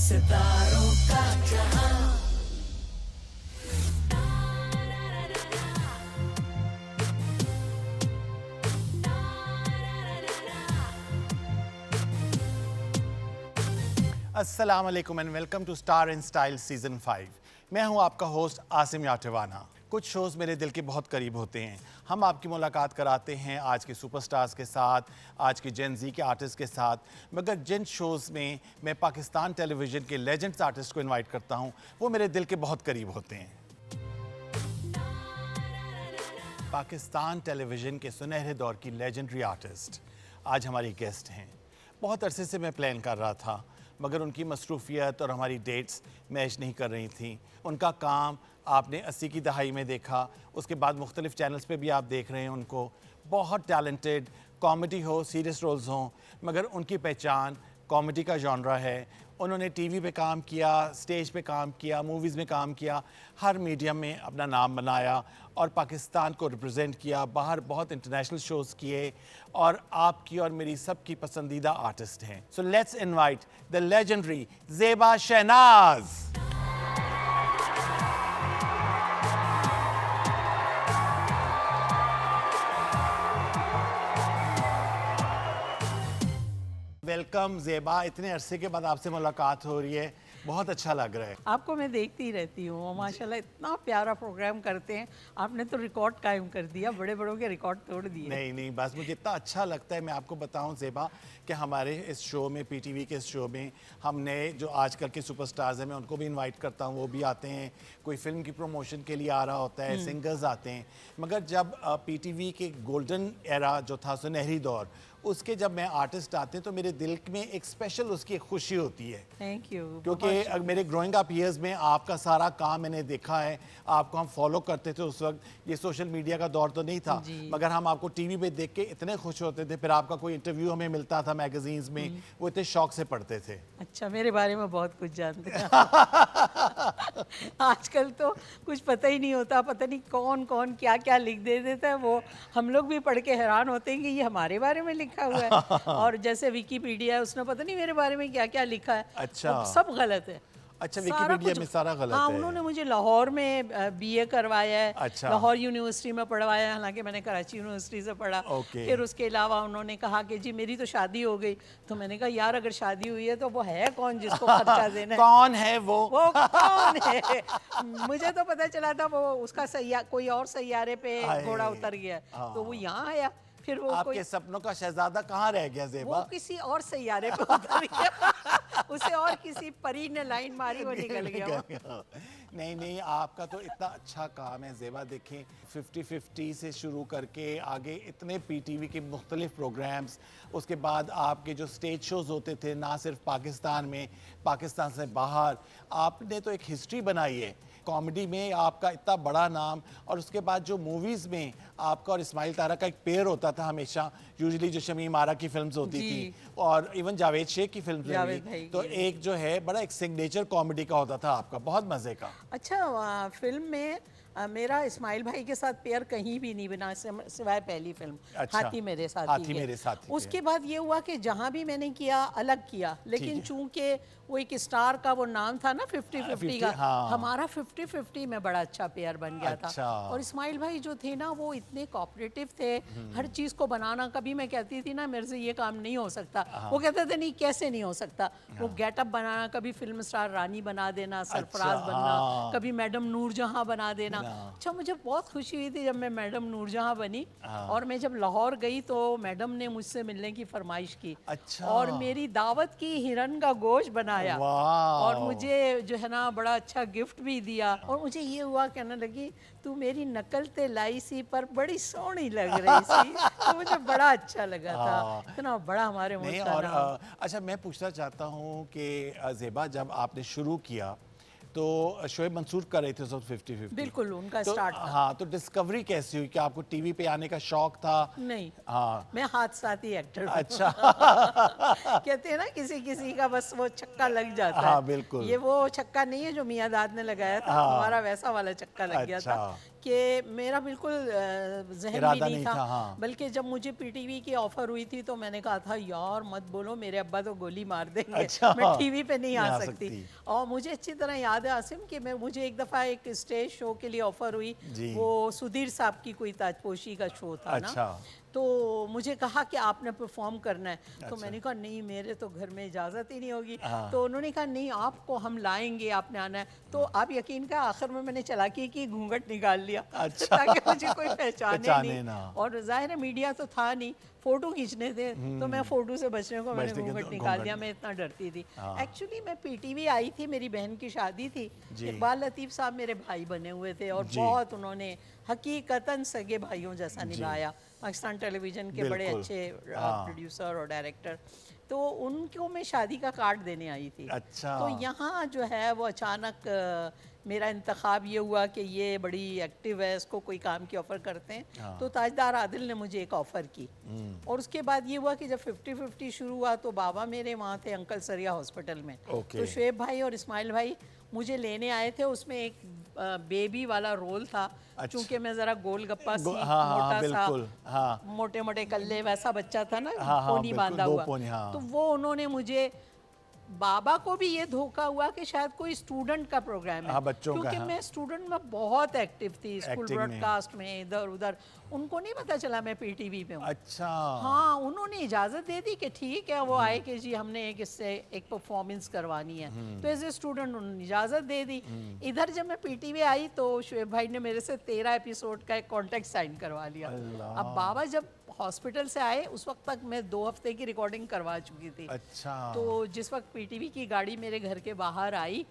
सितारों का जहां। अस्सलाम वालेकुम and welcome to star in style season 5। मैं हूं आपका होस्ट आसिम याटवाना। कुछ शोज़ मेरे दिल के बहुत करीब होते हैं। हम आपकी मुलाकात कराते हैं आज के सुपरस्टार्स के साथ, आज के जेन ज़ी के आर्टिस्ट के साथ। मगर जिन शोज़ में मैं पाकिस्तान टेलीविज़न के लेजेंड्स आर्टिस्ट को इनवाइट करता हूं, वो मेरे दिल के बहुत करीब होते हैं। पाकिस्तान टेलीविज़न के सुनहरे दौर की लेजेंडरी आर्टिस्ट आज हमारी गेस्ट हैं। बहुत अरसे से मैं प्लान कर रहा था, मगर उनकी मसरूफ़ियत और हमारी डेट्स मैच नहीं कर रही थी। उनका काम आपने 80 की दहाई में देखा, उसके बाद मुख्तलिफ़ चैनल्स पे भी आप देख रहे हैं उनको। बहुत टैलेंटेड, कॉमेडी हो, सीरियस रोल्स हों, मगर उनकी पहचान कॉमेडी का जॉनरा है। उन्होंने टीवी पे काम किया, स्टेज पे काम किया, मूवीज़ में काम किया, हर मीडियम में अपना नाम बनाया और पाकिस्तान को रिप्रेजेंट किया। बाहर बहुत इंटरनेशनल शोज़ किए और आपकी और मेरी सबकी पसंदीदा आर्टिस्ट हैं। So let's invite the legendary Zeba Shahnaz. Welcome Zeba, इतने अरसे के बाद आपसे मुलाकात हो रही है, बहुत अच्छा लग रहा है। आपको मैं देखती ही रहती हूँ, माशाल्लाह इतना प्यारा प्रोग्राम करते हैं। आपने तो रिकॉर्ड कायम कर दिया, बड़े बड़ों के रिकॉर्ड तोड़ दिए। नहीं, बस मुझे इतना अच्छा लगता है। मैं आपको बताऊं ज़ेबा कि हमारे इस शो में, पीटीवी के इस शो में, हमने जो आजकल के सुपरस्टार्स हैं, मैं उनको भी इनवाइट करता हूं, वो भी आते हैं। कोई फिल्म की प्रमोशन के लिए आ रहा होता है, सिंगर्स आते हैं। मगर जब पीटीवी के गोल्डन एरा जो था, सुनहरी दौर, उसके जब मैं आर्टिस्ट आते हैं तो मेरे दिल में एक स्पेशल उसकी एक खुशी होती है। Thank you. क्योंकि मेरे ग्रोइंग अप ईयर्स में आपका सारा काम मैंने देखा है। आपको हम फॉलो करते थे, उस वक्त ये सोशल मीडिया का दौर तो नहीं था, मगर हम आपको टीवी पे देख के इतने खुश होते थे। फिर आपका कोई इंटरव्यू हमें मिलता था मैगजीन्स में, वो इतने शौक से पढ़ते थे। अच्छा, मेरे बारे में बहुत कुछ जानते हैं। आजकल तो कुछ पता ही नहीं होता, पता नहीं कौन कौन क्या क्या लिख दे देता है। वो हम लोग भी पढ़ के हैरान होते हैं कि ये हमारे बारे में लिखा हुआ है। और जैसे विकीपीडिया है, उसने पता नहीं मेरे बारे में क्या क्या लिखा है। अच्छा, सब गलत है। अच्छा, विकिपीडिया में सारा गलत हाँ, है। उन्होंने मुझे लाहौर में बीए करवाया है। अच्छा। लाहौर यूनिवर्सिटी में पढ़वाया है, हालांकि मैंने कराची यूनिवर्सिटी से पढ़ा। फिर उसके अलावा उन्होंने कहा कि जी मेरी तो शादी हो गई। तो मैंने कहा यार, अगर शादी हुई है तो वो है कौन जिसको खर्चा देना है? कौन है वो कौन है? मुझे तो पता चला था वो उसका कोई और सैयारे पे घोड़ा उतर गया, तो वो यहाँ आया। फिर वो आपके सपनों का शहजादा कहाँ रह गया ज़ेबा? वो किसी और सैयारे पे उतर गया। उसे और किसी परी ने लाइन मारी, वो निकल गया। नहीं, आपका तो इतना अच्छा काम है ज़ेबा। देखें, 50-50 से शुरू करके आगे इतने पीटीवी के मुख्तलिफ प्रोग्राम्स, उसके बाद आपके जो स्टेज शोज़ होते थे, ना सिर्फ पाकिस्तान में, पाकिस्तान से बाहर, आपने तो एक हिस्ट्री बनाई है। कॉमेडी में आपका इतना बड़ा नाम, और उसके बाद जो मूवीज़ में आपका और इस्माइल तारा का एक पेयर होता था हमेशा, यूजुअली जो शमीम आरा की फिल्म्स होती थी और इवन जावेद शेख की फिल्म्स में भी, तो एक जो है बड़ा एक सिग्नेचर कॉमेडी का होता था आपका, बहुत मज़े का। अच्छा, फिल्म में मेरा इस्माइल भाई के साथ पेयर कहीं भी नहीं बना, सिवाय पहली फिल्म। अच्छा, हाथी मेरे साथी हाथी मेरे साथी। उसके बाद ये हुआ कि जहाँ भी मैंने किया अलग किया, लेकिन चूंकि वो एक स्टार का वो नाम था ना 50-50 का, हाँ। हमारा 50-50 में बड़ा अच्छा पेयर बन गया अच्छा। था। और इस्माइल भाई जो थे ना, वो इतने कोऑपरेटिव थे, हर चीज़ को बनाना। कभी मैं कहती थी ना मेरे से ये काम नहीं हो सकता, वो कहते थे नहीं कैसे नहीं हो सकता। वो गेटअप बनाना, कभी फिल्म स्टार रानी बना देना, सरफराज बनना, कभी मैडम नूरजहां बना देना। अच्छा, मुझे बहुत खुशी हुई थी जब मैं मैडम नूरजहां बनी। और मैं जब लाहौर गई तो मैडम ने मुझसे मिलने की फरमाइश की। अच्छा। और मेरी दावत की हिरन का गोश्त बनाया, और मुझे जो है ना बड़ा अच्छा गिफ्ट भी दिया। और मुझे ये हुआ, कहने लगी तू मेरी नकल ते लाई सी पर बड़ी सोहनी लग रही सी। तो मुझे बड़ा अच्छा लगा था, इतना बड़ा हमारे मुल्क का नाम। अच्छा, मैं पूछना चाहता हूँ कि ज़ेबा, जब आपने शुरू किया तो शोएब मंसूर कर रहे थे उस वक्त 50-50। बिल्कुल उनका तो स्टार्ट था। हाँ, तो डिस्कवरी कैसी हुई कि आपको टीवी पे आने का शौक था? नहीं, हाँ, मैं हाथ साथी एक्टर हूँ। अच्छा। कहते हैं ना किसी किसी का बस वो छक्का लग जाता है। हाँ, बिल्कुल। ये वो छक्का नहीं है जो मियां दाद ने लगाया था, हाँ। हमारा वैसा वाला छक्का लग गया था अच्छा। कि मेरा बिल्कुल जहन में इरादा नहीं नहीं था, था, हाँ। बल्कि जब मुझे पीटीवी की ऑफर हुई थी तो मैंने कहा था यार मत बोलो, मेरे अब्बा तो गोली मार देंगे। अच्छा। मैं टीवी पे नहीं नहीं आ आ सकती। सकती। और मुझे अच्छी तरह याद है आसिम कि मुझे एक दफ़ा एक स्टेज शो के लिए ऑफर हुई। जी। वो सुधीर साहब की कोई ताजपोशी का शो था अच्छा। ना, तो मुझे कहा कि आपने परफॉर्म करना है। तो अच्छा। मैंने कहा नहीं, मेरे तो घर में इजाज़त ही नहीं होगी। हाँ। तो उन्होंने कहा नहीं, आपको हम लाएंगे, आपने आना है। तो आप यकीन का आखिर में मैंने चालाकी की, घूंघट निकाल लिया अच्छा। ताकि मुझे कोई पहचाने पहचाने नहीं। ना। और जाहिर है मीडिया तो था नहीं, फोटो खींचने थे, तो मैं फोटो से बचने को मैंने बचने के घूंघट तो निकाल घूंघट दिया। में। मैं इतना डरती थी। हाँ। एक्चुअली मैं पीटीवी आई थी, मेरी बहन की शादी थी। जी। इकबाल लतीफ़ साहब मेरे भाई बने हुए थे और जी। बहुत उन्होंने हकीकतन सगे भाइयों जैसा निभाया। पाकिस्तान टेलीविज़न के बड़े बिल्कुल। अच्छे हाँ। प्रोड्यूसर और डायरेक्टर। तो उनको मैं शादी का कार्ड देने आई थी। अच्छा। तो यहाँ जो है वो अचानक मेरा इंतखाब ये हुआ कि ये बड़ी एक्टिव है, इसको कोई काम की ऑफ़र करते हैं। हाँ। तो ताजदार आदिल ने मुझे एक ऑफ़र की। और उसके बाद ये हुआ कि जब 50-50 शुरू हुआ तो बाबा मेरे वहाँ थे अंकल सरिया हॉस्पिटल में। ओके। तो शुएब भाई और इस्माइल भाई मुझे लेने आए थे। उसमें एक बेबी वाला रोल था। अच्छा। चूंकि मैं ज़रा गोलगप्पा सी हाँ, हाँ, मोटा बिल्कुल, सा हाँ। मोटे मोटे कल्ले वैसा बच्चा था ना, हाँ, हाँ, पोनी बिल्कुल, बांधा दो हुआ। पोनी, हाँ। तो वो उन्होंने मुझे, बाबा को भी ये धोखा हुआ कि शायद कोई स्टूडेंट का प्रोग्राम है। हाँ, बच्चों का, क्योंकि हाँ। मैं स्टूडेंट में बहुत एक्टिव थी, स्कूल Acting में। ब्रॉडकास्ट में इधर उधर। उनको नहीं पता चला मैं पीटीवी पे हूँ। अच्छा। हाँ, उन्होंने इजाज़त दे दी कि ठीक है, वो आए कि जी हमने एक इससे एक परफॉर्मेंस करवानी है। तो एज ए स्टूडेंट उन्होंने इजाज़त दे दी। इधर जब मैं पीटीवी आई तो शुएब भाई ने मेरे से 13 एपिसोड का एक कॉन्ट्रैक्ट साइन करवा लिया। अल्लाह। अब बाबा जब हॉस्पिटल से आए उस वक्त तक मैं 2 हफ्ते की रिकॉर्डिंग करवा चुकी थी। अच्छा। तो जिस वक्त पीटीवी की गाड़ी मेरे घर के बाहर आई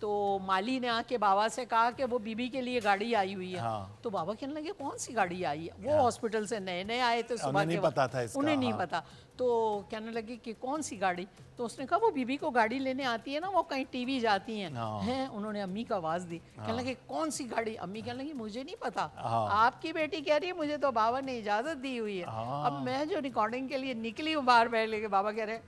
तो माली ने आके बाबा से कहा कि वो बीबी के लिए गाड़ी आई हुई है। हाँ। तो बाबा कहने लगे कौन सी गाड़ी आई है? वो हॉस्पिटल से नए नए आए थे सुबह उन्हें के नहीं वक्त। पता था इसका, उन्हें नहीं हाँ। पता। तो कहने लगे कि कौन सी गाड़ी? तो उसने कहा वो बीबी को गाड़ी लेने आती है ना, वो कहीं टीवी जाती हैं। हाँ। हैं, उन्होंने अम्मी को आवाज़ दी। कहने लगे कौन सी गाड़ी? अम्मी कहने लगी मुझे नहीं पता। हाँ। आपकी बेटी कह रही है मुझे तो बाबा ने इजाज़त दी हुई है। हाँ। अब मैं जो रिकॉर्डिंग के लिए निकली हूँ बाहर बैठ लेके, बाबा कह रहे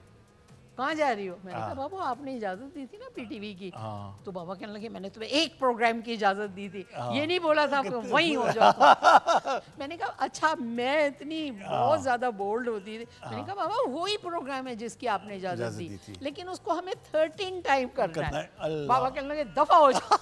कहाँ जा रही हो? मैंने कहा बाबा आपने इजाज़त दी थी ना पीटीवी की। हाँ। तो बाबा कहने लगे मैंने तुम्हें एक प्रोग्राम की इजाज़त दी थी, ये नहीं बोला था आपको वहीं हो जाओ। मैंने कहा अच्छा, मैं इतनी बहुत ज़्यादा बोल्ड होती थी। मैंने कहा बाबा वही प्रोग्राम है जिसकी आपने इजाज़त इजाज़त दी दी थी। लेकिन उसको हमें 13 टाइम करना करना है। है, अल्लाह। बाबा कहने लगे दफ़ा हो जाओ।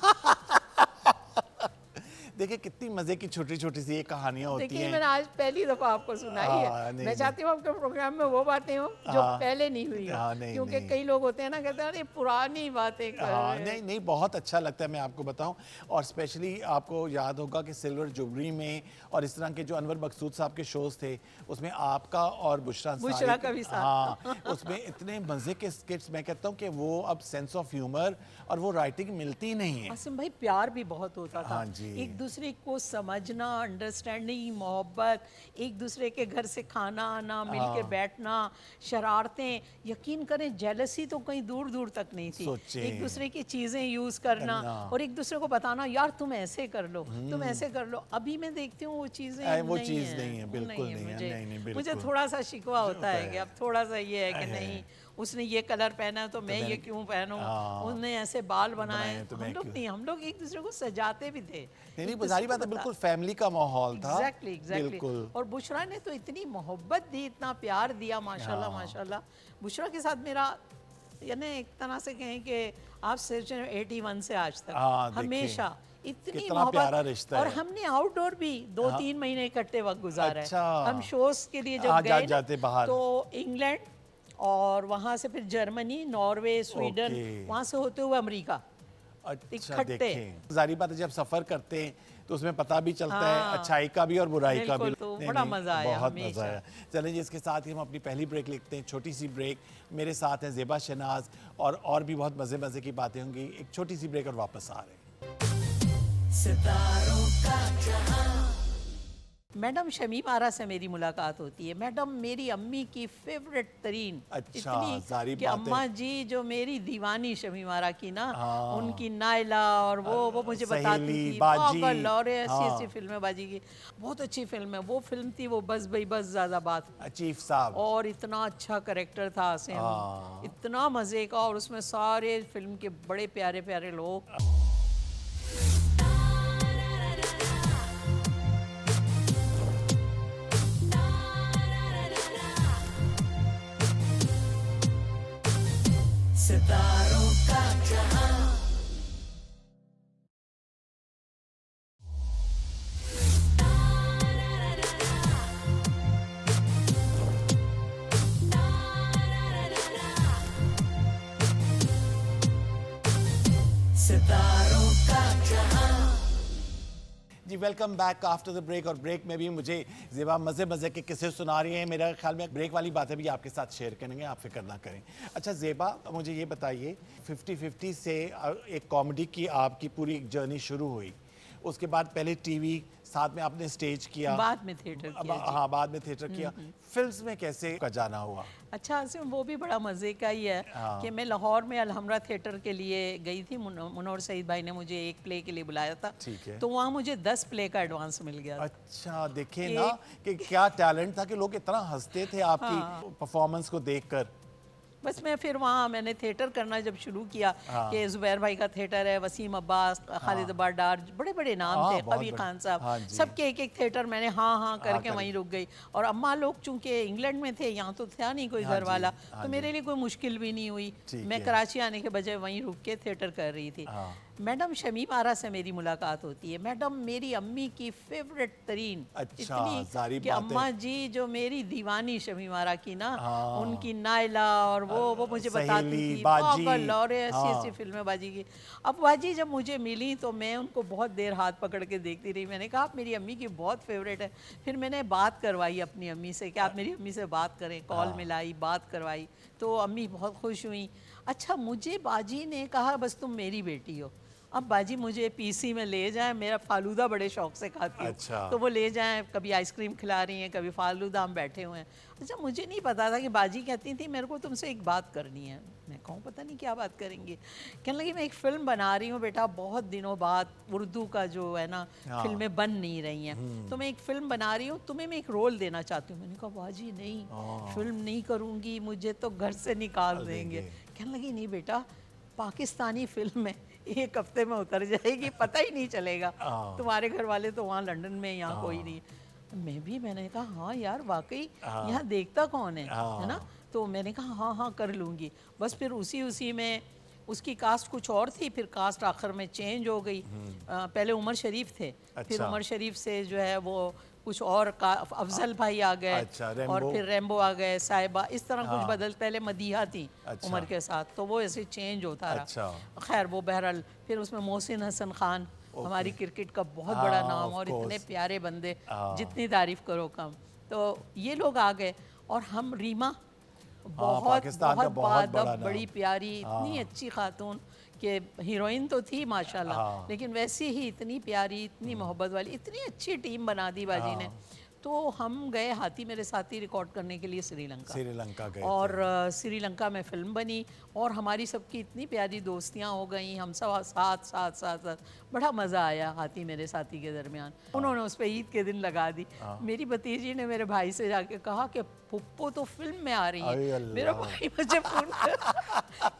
देखिए कितनी मजे की छोटी छोटी सी ये कहानियां होती देखिए हैं। मैंने आज पहली दफ़ा आपको सुनाई हाँ, है। नहीं, मैं चाहती हूँ आपके प्रोग्राम में वो बातें हों जो हाँ। पहले नहीं हुई हाँ, हो, नहीं, क्योंकि नहीं। कई लोग होते हैं ना कहते हैं अरे पुरानी बातें कर हाँ, रहे हैं। नहीं नहीं, बहुत अच्छा लगता है, मैं आपको बताऊं। और स्पेशली आपको याद होगा कि सिल्वर जुबली में और इस तरह के जो अनवर मकसूद साहब के शोज थे उसमें आपका और बुशरा बुशरा अंसारी का भी साथ हाँ, उसमें इतने मजे के स्किट्स, मैं कहता हूँ कि वो अब सेंस ऑफ ह्यूमर और वो राइटिंग मिलती नहीं है। आसिम भाई प्यार भी बहुत होता था। हाँ जी। एक दूसरे को समझना, अंडरस्टैंडिंग, मोहब्बत, एक दूसरे के घर से खाना आना, मिलकर बैठना, शरारतें, यकीन करें जेलसी तो कहीं दूर दूर तक नहीं थी। सोचें। एक दूसरे की चीज़ें यूज़ करना और एक दूसरे को बताना यार तुम ऐसे कर लो, तुम ऐसे कर लो। अभी मैं देखती हूँ वो चीज़ें वो नहीं चीज़ हैं, नहीं है, वो बिल्कुल नहीं है, मुझे नहीं, मुझे बिल्कुल। थोड़ा सा शिकवा होता है होता कि है। अब थोड़ा सा ये है कि नहीं उसने ये कलर पहना है तो मैं ये क्यों पहनूं, उसने ऐसे बाल बनाए। तो मैं हम लोग क्यों? नहीं, हम लोग एक दूसरे को सजाते भी थे। नहीं नहीं, जाहिर बात है, बिल्कुल फैमिली का माहौल था। एग्जैक्टली। बिल्कुल। और बुशरा ने तो इतनी मोहब्बत दी, इतना प्यार दिया, माशाल्लाह माशाल्लाह। बुशरा के साथ मेरा यानी एक तरह से कहें कि आप सिर्फ 81 से आज तक हाँ, देखिए, हमेशा इतनी कितना प्यारा मोहब्बत। रिश्ता और है। हमने आउटडोर भी 2-3 महीने इकट्ठे वक्त गुजारा है। अच्छा। हम शोज के लिए हाँ, जब गए जाते ना, बाहर। तो इंग्लैंड और वहाँ से फिर जर्मनी, नॉर्वे, स्वीडन, ओके। वहाँ से होते हुए अमेरिका। अच्छा, इकट्ठे। देखें जाहिर बात है जब सफर करते हैं तो उसमें पता भी चलता है हाँ। अच्छाई का भी और बुराई का भी। बिल्कुल, तो नहीं, बड़ा नहीं, मज़ा आया बहुत हमेशा। मज़ा आया। चलें जी, इसके साथ ही हम अपनी पहली ब्रेक लिखते हैं, छोटी सी ब्रेक। मेरे साथ हैं ज़ेबा शहनाज और भी बहुत मज़े मज़े की बातें होंगी। एक छोटी सी ब्रेक और वापस आ रहे हैं। सितारों का जहां मैडम शमीम आरा से मेरी मुलाकात होती है। मैडम मेरी अम्मी की फेवरेट तरीन, अच्छा, जारी कि बात है। अम्मा जी जो मेरी दीवानी शमीम आरा की ना, उनकी नायला और वो मुझे बताती सहेली, थी बाजी। पागल और ऐसी हाँ। ऐसी फिल्में, बाजी की बहुत अच्छी फिल्म है। वो फिल्म थी वो बस भाई बस ज़्यादा बात, चीफ साहब। और इतना अच्छा करेक्टर था आसिम, हाँ। इतना मज़े का, और उसमें सारे फिल्म के बड़े प्यारे प्यारे लोग। सितारों का जहां सितारों का जहां। जी welcome back after the break. और ब्रेक में भी मुझे ज़ेबा मज़े मज़े के किस्से सुना रही हैं। मेरा ख्याल में ब्रेक वाली बातें भी आपके साथ शेयर करेंगे, आप फिक्र ना करें। अच्छा ज़ेबा, मुझे ये बताइए 50-50 से एक कॉमेडी की आपकी पूरी जर्नी शुरू हुई, उसके बाद पहले टीवी, साथ में आपने स्टेज किया, बाद में थिएटर किया जी। हाँ बाद में थिएटर किया, फिल्म्स में कैसे का जाना हुआ? अच्छा आसिम, वो भी बड़ा मज़े का ही है हाँ। कि मैं लाहौर में अलहमरा थिएटर के लिए गई थी। मुनव्वर सईद भाई ने मुझे एक प्ले के लिए बुलाया था, ठीक है। तो वहाँ मुझे 10 प्ले का एडवांस मिल गया था। अच्छा, देखे ना कि क्या टैलेंट था कि लोग इतना हंसते थे आपकी हाँ। परफॉर्मेंस को देखकर। बस मैं फिर वहाँ मैंने थिएटर करना जब शुरू किया, कि ज़ुबैर भाई का थिएटर है, वसीम अब्बास, खालिद अब्बास डार, बड़े बड़े नाम हाँ, थे, बहुत कबीर बड़े। खान साहब, हाँ जी। सबके एक एक थिएटर मैंने हाँ करके करे। वहीं रुक गई। और अम्मा लोग चूंकि इंग्लैंड में थे, यहाँ तो था नहीं कोई हाँ घर जी, वाला, हाँ तो मेरे लिए कोई मुश्किल भी नहीं हुई। ठीक मैं है। कराची आने के बजाय वहीं रुक के थिएटर कर रही थी। हाँ। मैडम शमीम आरा से मेरी मुलाकात होती है। मैडम मेरी अम्मी की फेवरेट तरीन, अच्छा, जारी कि बात है। अम्मा जी जो मेरी दीवानी शमीम आरा की ना, हाँ। उनकी नायला और वो मुझे बताती सहेली, थी बाजी। पागल और ऐसी हाँ। ऐसी फिल्में बाजी की। अब बाजी जब मुझे मिली तो मैं उनको बहुत देर हाथ पकड़ के देखती रही। मैंने कहा आप मेरी अम्मी की बहुत फेवरेट है। फिर मैंने बात करवाई अपनी अम्मी से कि आप मेरी अम्मी से बात करें, कॉल मिलाई, बात करवाई, तो अम्मी बहुत खुश हुई। अच्छा, मुझे बाजी ने कहा बस तुम मेरी बेटी हो, अब बाजी मुझे पीसी में ले जाएं, मेरा फालूदा बड़े शौक से खाती हूँ। अच्छा। तो वो ले जाएं, कभी आइसक्रीम खिला रही हैं, कभी फालूदा, हम बैठे हुए हैं। अच्छा, मुझे नहीं पता था कि बाजी कहती थी मेरे को तुमसे एक बात करनी है। मैं कहूँ पता नहीं क्या बात करेंगी। कहने लगी मैं एक फ़िल्म बना रही हूँ बेटा, बहुत दिनों बाद उर्दू का जो है ना, फिल्में बन नहीं रही हैं, तो मैं एक फ़िल्म बना रही हूँ, तुम्हें मैं एक रोल देना चाहती हूँ। मैंने कहा बाजी नहीं, फिल्म नहीं करूँगी, मुझे तो घर से निकाल देंगे। कहने लगी नहीं बेटा, पाकिस्तानी फिल्म है, एक हफ्ते में उतर जाएगी, पता ही नहीं चलेगा, तुम्हारे घर वाले तो वहाँ लंदन में, यहाँ कोई नहीं। मैंने कहा हाँ यार वाकई यहाँ देखता कौन है ना। तो मैंने कहा हाँ कर लूँगी। बस फिर उसी में उसकी कास्ट कुछ और थी, फिर कास्ट आखिर में चेंज हो गई। पहले उमर शरीफ थे, फिर अच्छा। उमर शरीफ से जो है वो कुछ और का अफजल भाई आ गए, अच्छा, और रैम्बो। फिर रैम्बो आ गए, साहिबा, इस तरह कुछ बदल। पहले मदीहा थी अच्छा। उमर के साथ, तो वो ऐसे चेंज होता रहा। अच्छा। खैर वो बहरहाल फिर उसमें मोहसिन हसन खान, हमारी क्रिकेट का बहुत बड़ा नाम, of और इतने course। प्यारे बंदे, जितनी तारीफ करो कम। तो ये लोग आ गए, और हम रीमा, बहुत पाकिस्तान का बहुत बहुत बड़ा बादब, नाम। बड़ी प्यारी, इतनी अच्छी खातून कि हीरोइन तो थी माशाल्लाह, लेकिन वैसे ही इतनी प्यारी, इतनी मोहब्बत वाली, इतनी अच्छी टीम बना दी बाजी ने। तो हम गए हाथी मेरे साथी रिकॉर्ड करने के लिए श्रीलंका गए और श्रीलंका में फिल्म बनी, और हमारी सबकी इतनी प्यारी दोस्तियां हो गई, हम सब साथ बड़ा मज़ा आया हाथी मेरे साथी के दरमियान। उन्होंने उस पर ईद के दिन लगा दी। मेरी भतीजी ने मेरे भाई से जाके कहा कि पुप्पो तो फिल्म में आ रही है। मेरा भाई मुझे फोन कर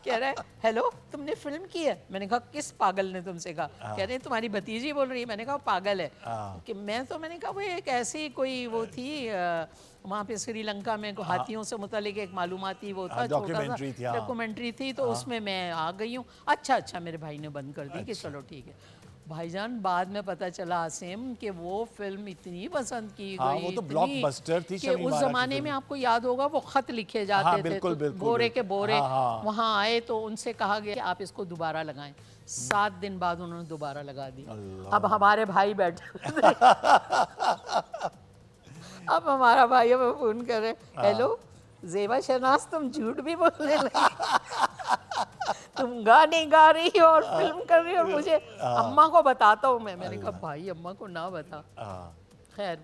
कह रहा है हेलो तुमने फिल्म की है। मैंने कहा किस पागल ने तुमसे कहा? कह रहे तुम्हारी भतीजी बोल रही है। मैंने कहा पागल है कि मैंने कहा वो एक ऐसी कोई वो थी वहाँ पे श्रीलंका में हाथियों से मुतालिक एक मालूमाती वो था, छोटा सा डॉक्यूमेंट्री थी, तो उसमें मैं आ गई हूँ। अच्छा मेरे भाई ने बंद कर दी कि चलो ठीक है। भाईजान बाद में पता चला आसिम कि वो फिल्म इतनी पसंद की गई, वो तो ब्लॉकबस्टर थी कि उस जमाने में आपको याद होगा वो खत लिखे जाते थे, बिल्कुल, तो बोरे के बोरे वहाँ आए, तो उनसे कहा गया कि आप इसको दोबारा लगाएं। 7 दिन बाद उन्होंने दोबारा लगा दी। अब हमारे भाई बैठे अब हमारा भाई हमें फोन कर रहे, हेलो ज़ेबा शहनाज तुम झूठ भी बोलने लगी, तुम गाने गा रही हो और फिल्म कर रही हो, और मुझे अम्मा को बताता हूँ। मैंने कहा भाई अम्मा को ना बता। खैर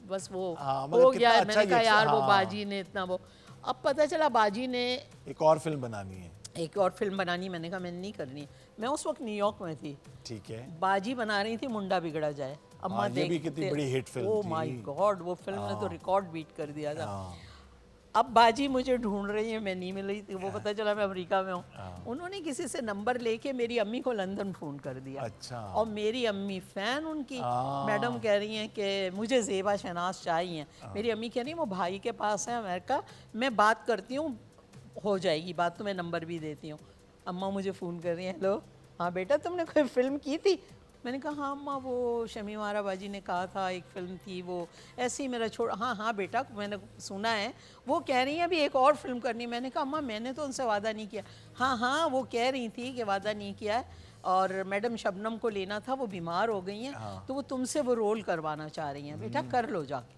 बस वो हाँ, मतलब हो कितना गया है। अच्छा मैंने कहा ये- यार वो हाँ। बाजी ने इतना वो, अब पता चला बाजी ने एक और फिल्म बनानी है। एक और फिल्म बनानी, मैंने कहा मैंने नहीं करनी। मैं उस वक्त न्यूयॉर्क में थी, ठीक है। बाजी बना रही थी मुंडा बिगड़ा जाए। अम्मा हाँ, ये भी कितनी बड़ी हिट फिल्म ओ थी। माय गॉड, वो फिल्म ने तो रिकॉर्ड बीट कर दिया था। हाँ, अब बाजी मुझे ढूंढ रही है, मैं नहीं मिल रही थी, वो पता चला मैं अमेरिका में हूँ। उन्होंने किसी से नंबर लेके मेरी अम्मी को लंदन फ़ोन कर दिया। अच्छा। और मेरी अम्मी फ़ैन उनकी, हाँ। मैडम कह रही हैं कि मुझे ज़ेबा शहनाज चाहिए। मेरी अम्मी कह रही हैं वो भाई के पास है अमेरिका, मैं बात करती हूँ, हो जाएगी बात, तो मैं नंबर भी देती हूँ। अम्मा मुझे फ़ोन कर रही हैं, हेलो हाँ बेटा तुमने कोई फ़िल्म की थी? मैंने कहा हाँ अम्मा, वो शमी मारा बाजी ने कहा था एक फ़िल्म थी, वो ऐसे ही मेरा छोड़, हाँ हाँ बेटा मैंने सुना है, वो कह रही हैं अभी एक और फिल्म करनी है। मैंने कहा अम्मा मैंने तो उनसे वादा नहीं किया। हाँ हाँ वो कह रही थी कि वादा नहीं किया है, और मैडम शबनम को लेना था, वो बीमार हो गई हैं, तो वो तुमसे वो रोल करवाना चाह रही हैं, बेटा कर लो जाके।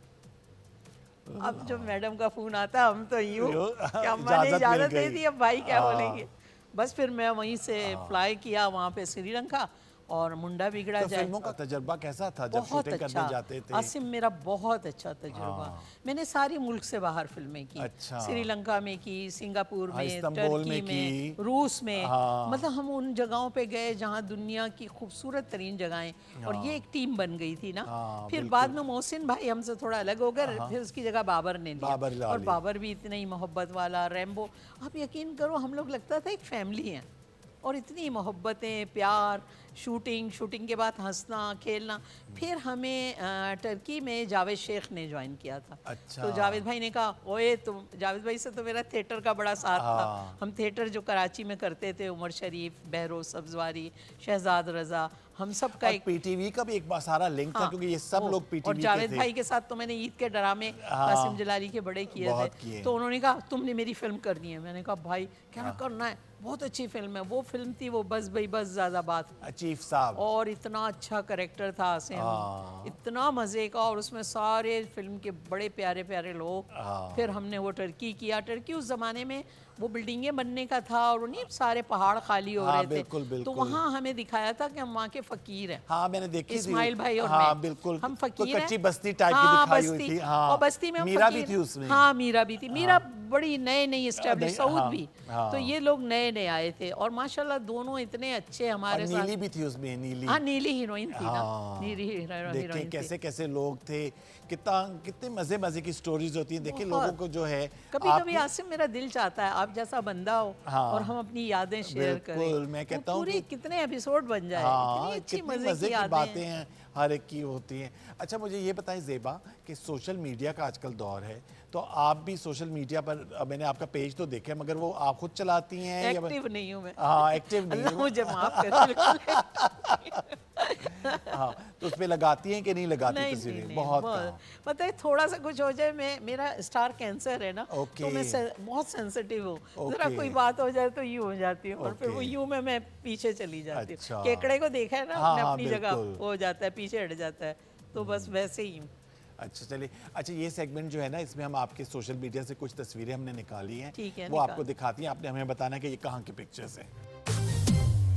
अब जब मैडम का फ़ोन आता हम तो यूँ कि अम्मा ने इजाज़त मिल इजाज़त दे गई। दी, अब भाई क्या हाँ। बोलेंगे। बस फिर मैं वहीं से फ्लाई किया वहाँ पे श्रीलंका, और मुंडा बिगड़ा तो जाए। फिल्मों का तजर्बा कैसा था जब बहुत शूटिंग अच्छा करने जाते थे? आसिम, मेरा बहुत अच्छा तजुर्बा। मैंने सारे मुल्क से बाहर फिल्में की। अच्छा। श्रीलंका में की, सिंगापुर हाँ, में, इस्तांबुल टर्की में में, की। रूस में। हाँ। मतलब हम उन जगहों पे गए जहाँ दुनिया की खूबसूरत तरीन जगहें, और ये एक टीम बन गई थी ना। हाँ, फिर बिल्कुल। बाद में मोहसिन भाई हमसे थोड़ा अलग हो गए, फिर उसकी जगह बाबर ने बाबर लिया, ला और लिया। बाबर भी इतने ही मोहब्बत वाला, रैम्बो। आप यकीन करो हम लोग लगता था एक फैमिली है, और इतनी मोहब्बतें, प्यार, शूटिंग के बाद हंसना खेलना। फिर हमें टर्की में जावेद शेख ने ज्वाइन किया था। अच्छा। तो जावेद भाई ने कहा ओए तुम, जावेद भाई से तो मेरा थिएटर का बड़ा साथ था। हम थिएटर जो कराची में करते थे, उमर शरीफ, बहरोज सब्जवारी, शहजाद रज़ा, हम सब का और एक पीटीवी का भी एक सारा लिंक था, हाँ, क्योंकि ये सब वो, लोग और पीटीवी के जावेद थे। भाई के साथ तो मैंने ईद के ड्रामे कासिम जलाली के बड़े किए बहुत थे। किए। तो उन्होंने कहा तुमने मेरी फिल्म करनी है। मैंने कहा भाई क्या करना है, बहुत अच्छी फिल्म है। वो फिल्म थी वो बस भाई बस ज़्यादा बात। चीफ साहब। और इतना अच्छा करेक्टर था आसिम, इतना मज़े का, और उसमें सारे फिल्म के बड़े प्यारे प्यारे लोग। फिर हमने वो टर्की किया। टर्की उस ज़माने में वो बिल्डिंगें बनने का था, और उन्हीं सारे पहाड़ खाली हो रहे थे। बिल्कुल, तो बिल्कुल। वहाँ हमें दिखाया था कि हम वहाँ के फ़कीर हैं। हाँ, मैंने देखी थी। इस्माइल भाई और हाँ, मैं, बिल्कुल। हम कोई फकीर हैं। कच्ची बस्ती टाइप की हाँ, दिखाई हुई बस्ती। थी। हाँ, और बस्ती में हम मीरा भी फकीर थी हैं। उसमें। हाँ, मीरा भी थी। मीरा बड़ी नई एस्टेब्लिश, सऊद हाँ, भी। हाँ। तो ये लोग नए आए थे, और माशाल्लाह दोनों इतने अच्छे और हमारे साथ। नीली भी थी उसमें, नीली। हाँ, नीली हीरोइन थी ना। हाँ। नीली देखिए हीरोइन थी। कैसे कैसे लोग थे, कितने मजे मजे की स्टोरीज होती हैं। देखिए बहुत। लोगों को जो है कभी कभी आसिम मेरा दिल चाहता है आप जैसा बंदा हो, हाँ। और हम अपनी यादें शेयर करें। बिल्कुल, मैं कहता हूँ पूरे कि कितने एपिसोड बन जाए, हाँ, इतनी अच्छी कितनी मजे की यादें बातें हैं, हर एक की होती हैं। अच्छा, मुझे ये बताएं ज़ेबा कि सोशल मीडिया का आजकल दौर है, तो आप भी सोशल मीडिया पर, मैंने आपका पेज तो देखा है, मगर वो आप खुद चलाती हैं या? एक्टिव नहीं हूँ मैं। हाँ, एक्टिव नहीं अल्लाह है। मुझे माफ करे, बिल्कुल। हाँ, तो उस पे लगाती हैं कि नहीं लगाती नहीं, तस्वीरें? नहीं, बहुत बहुत। कम। पता है थोड़ा सा कुछ हो जाए, मेरा स्टार कैंसर है ना, ओके। तो मैं बहुत सेंसिटिव हूँ। जरा ओके। कोई बात हो जाए तो यूँ हो जाती हूँ, और फिर वो ओके। यूँ में मैं पीछे चली जाती हूँ। अच्छा। केकड़े को देखा है ना, हाँ, अपने हाँ, अपनी जगह बिल्कुल। हो जाता है, पीछे हट जाता है, तो बस वैसे ही। अच्छा, चलिए। अच्छा, ये सेगमेंट जो है ना, इसमें हम आपके सोशल मीडिया से कुछ तस्वीरें हमने निकाली हैं। ठीक है, वो निकाल। आपको दिखाती हैं, आपने हमें बताना है कि ये कहाँ की पिक्चर्स हैं।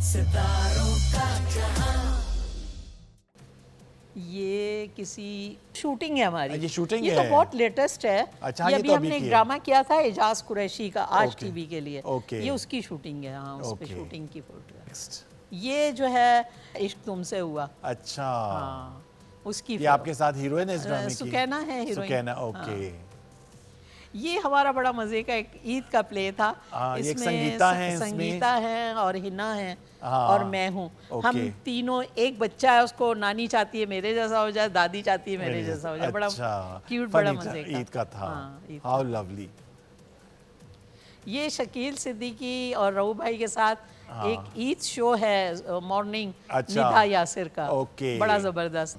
सितारों का जहां। ये किसी शूटिंग है हमारी। ये शूटिंग ये है? तो बहुत लेटेस्ट है। अच्छा, ये ये अभी तो अभी हमने की एक है। ड्रामा किया था एजाज कुरैशी का, आज ओके। टीवी के लिए। ओके। ये उसकी शूटिंग है। हाँ, उस पे ओके। शूटिंग की फोटो है। नेक्स्ट। ये जो है इश्क तुमसे हुआ। अच्छा, हाँ, उसकी ये आपके साथ हीरोइन है इस ड्रामे की? सुकैना है हीरोइन। सुकैना, ओके। ये हमारा बड़ा मजे का एक ईद का प्ले था। हाँ, ये एक इसमें संगीता है इसमें। संगीता है और हिना है, हाँ, और मैं हूँ। ओके। हम तीनों, एक बच्चा है, उसको नानी चाहती है मेरे जैसा हो जाए, दादी चाहती है मेरे जैसा हो जाए। बड़ा अच्छा, क्यूट, बड़ा funny था, मजे का ईद का था। हाँ, ईद हाउ लवली। ये शकील सिद्दीकी और रहू भाई के साथ एक ईद शो है मॉर्निंग, अच्छा। निधा यासिर का। ओके। बड़ा जबरदस्त।